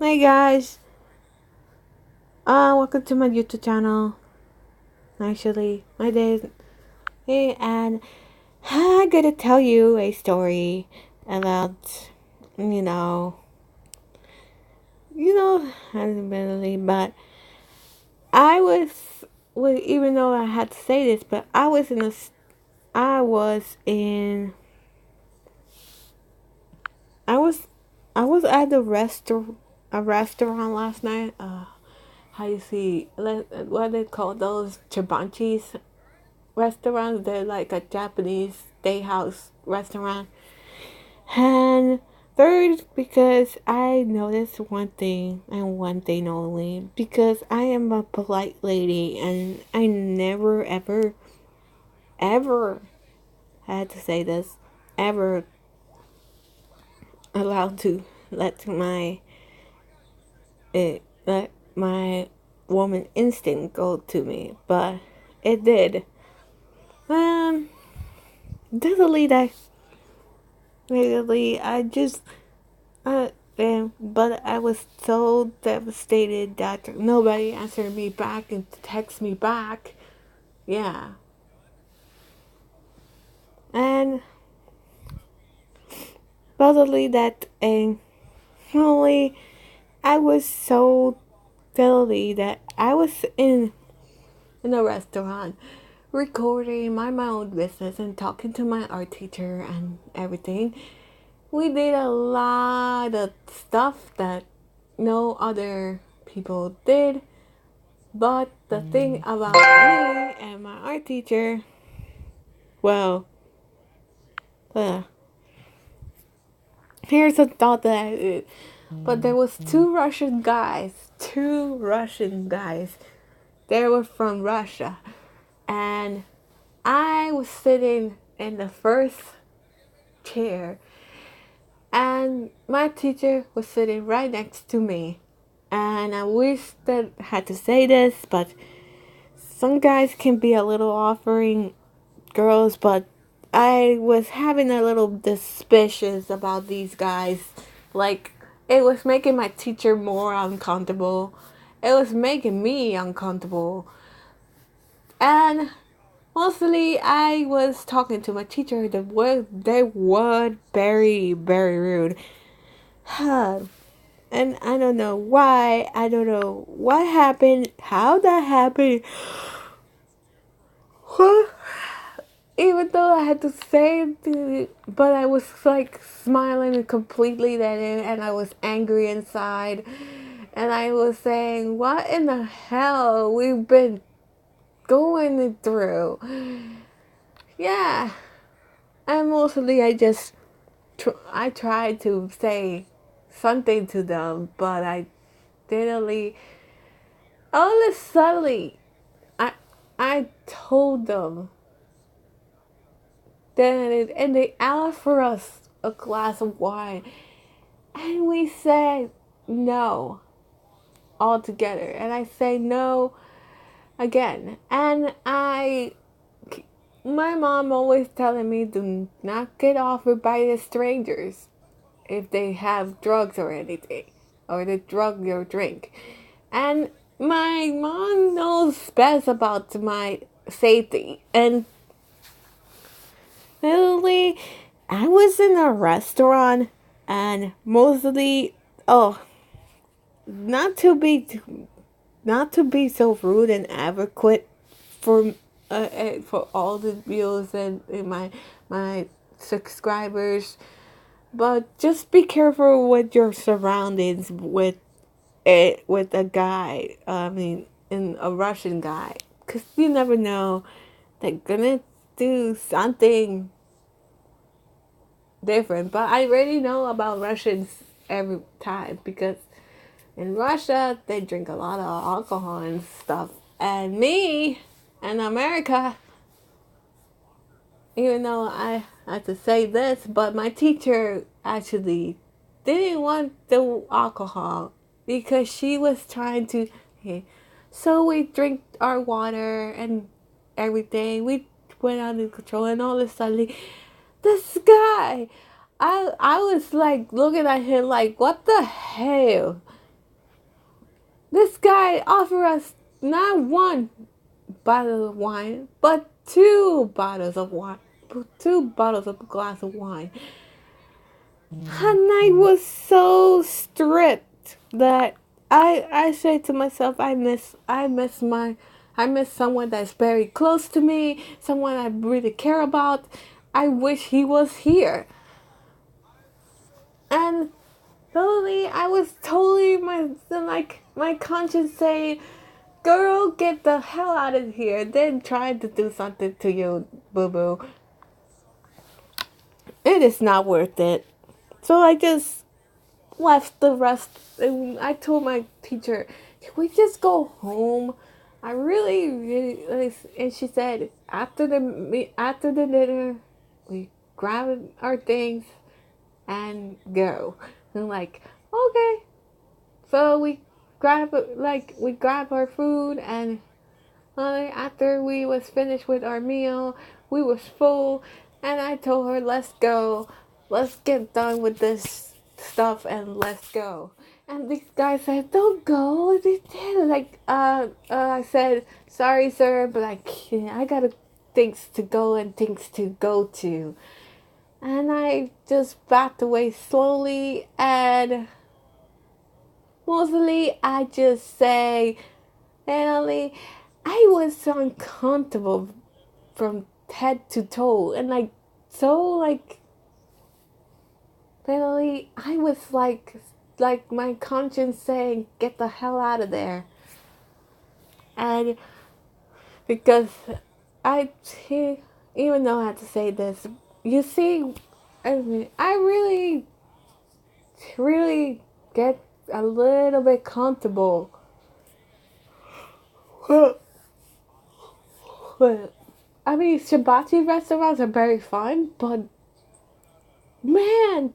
Hey guys, welcome to my YouTube channel. Actually, my day. Hey, and I'm gonna tell you a story about, you know, admittedly, but I was, well, even though I had to say this, but I was in, I was, I was at a restaurant last night. How you see, what they call those chibanchis restaurants. They're like a Japanese steakhouse restaurant. And third, because I noticed one thing and one thing only. Because I am a polite lady and I never, ever, ever had to say this, ever allowed to let let my woman instinct go to me, but it did. Um, definitely that. Lately, but I was so devastated that nobody answered me back and text me back. Yeah. And probably that, and only I was so silly that I was in a restaurant recording my own business and talking to my art teacher and everything. We did a lot of stuff that no other people did. But the thing about me and my art teacher, well, uh, here's a thought that I did. But there was two Russian guys. They were from Russia, and I was sitting in the first chair, and my teacher was sitting right next to me. And I wish that I had to say this, but some guys can be a little offering girls, but I was having a little suspicious about these guys. Like, it was making my teacher more uncomfortable. It was making me uncomfortable. And mostly, I was talking to my teacher. They were very, very rude. And I don't know why. I don't know what happened, how that happened. Even though I had to say it, but I was like smiling completely that and I was angry inside. And I was saying, what in the hell we've been going through? Yeah. And mostly I tried to say something to them, but I didn't. All of a sudden, I, I told them and they asked for us a glass of wine, and we said no altogether. And I say no again. And my mom always telling me do not get offered by the strangers if they have drugs or anything, or the drug or drink. And my mom knows best about my safety. And literally, I was in a restaurant, and mostly, oh, not to be, not to be so rude and adequate for, for all the views and my subscribers, but just be careful with your surroundings with a guy. I mean, in a Russian guy, cause you never know, they're gonna do something different. But I already know about Russians every time because in Russia they drink a lot of alcohol and stuff. And me in America, even though I had to say this, but my teacher actually didn't want the alcohol because she was trying to. Okay, so we drink our water and everything. We went out of control, and all of a sudden, this guy, I was like looking at him like, what the hell? this guy offered us not one bottle of wine, but two bottles of wine, two bottles of a glass of wine. And I was so stripped that I said to myself, I miss someone that's very close to me, someone I really care about. I wish he was here. And totally, I was totally my conscience saying, "Girl, get the hell out of here." Then trying to do something to you, boo boo. It is not worth it. So I just left the rest. I told my teacher, "Can we just go home?" I really, and she said after the dinner, we grab our things and go. And I'm like, okay. So we grab our food, and after we was finished with our meal, we was full, and I told her, let's go, let's get done with this stuff and let's go. And this guy said, don't go. I said, sorry, sir, but I got things to go and things to go to. And I just backed away slowly, and mostly I just say, Natalie, I was uncomfortable from head to toe, and Natalie, I was like my conscience saying, get the hell out of there. And because I, even though I had to say this, you see, I really get a little bit comfortable. But I mean, hibachi restaurants are very fun, but man,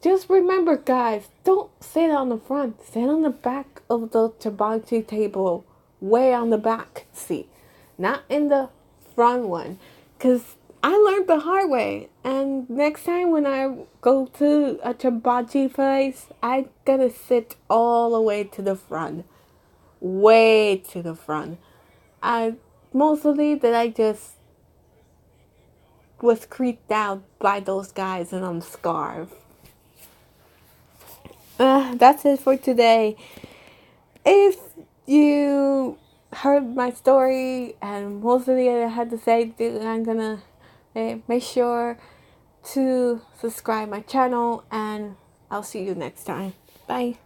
just remember, guys, don't sit on the front. Sit on the back of the hibachi table, way on the back seat, not in the front one, because I learned the hard way. And next time when I go to a hibachi place, I gotta sit all the way to the front, way to the front. I mostly that I just was creeped out by those guys in a scarf. That's it for today. If you heard my story and mostly I had to say, I'm gonna make sure to subscribe my channel, and I'll see you next time. Bye.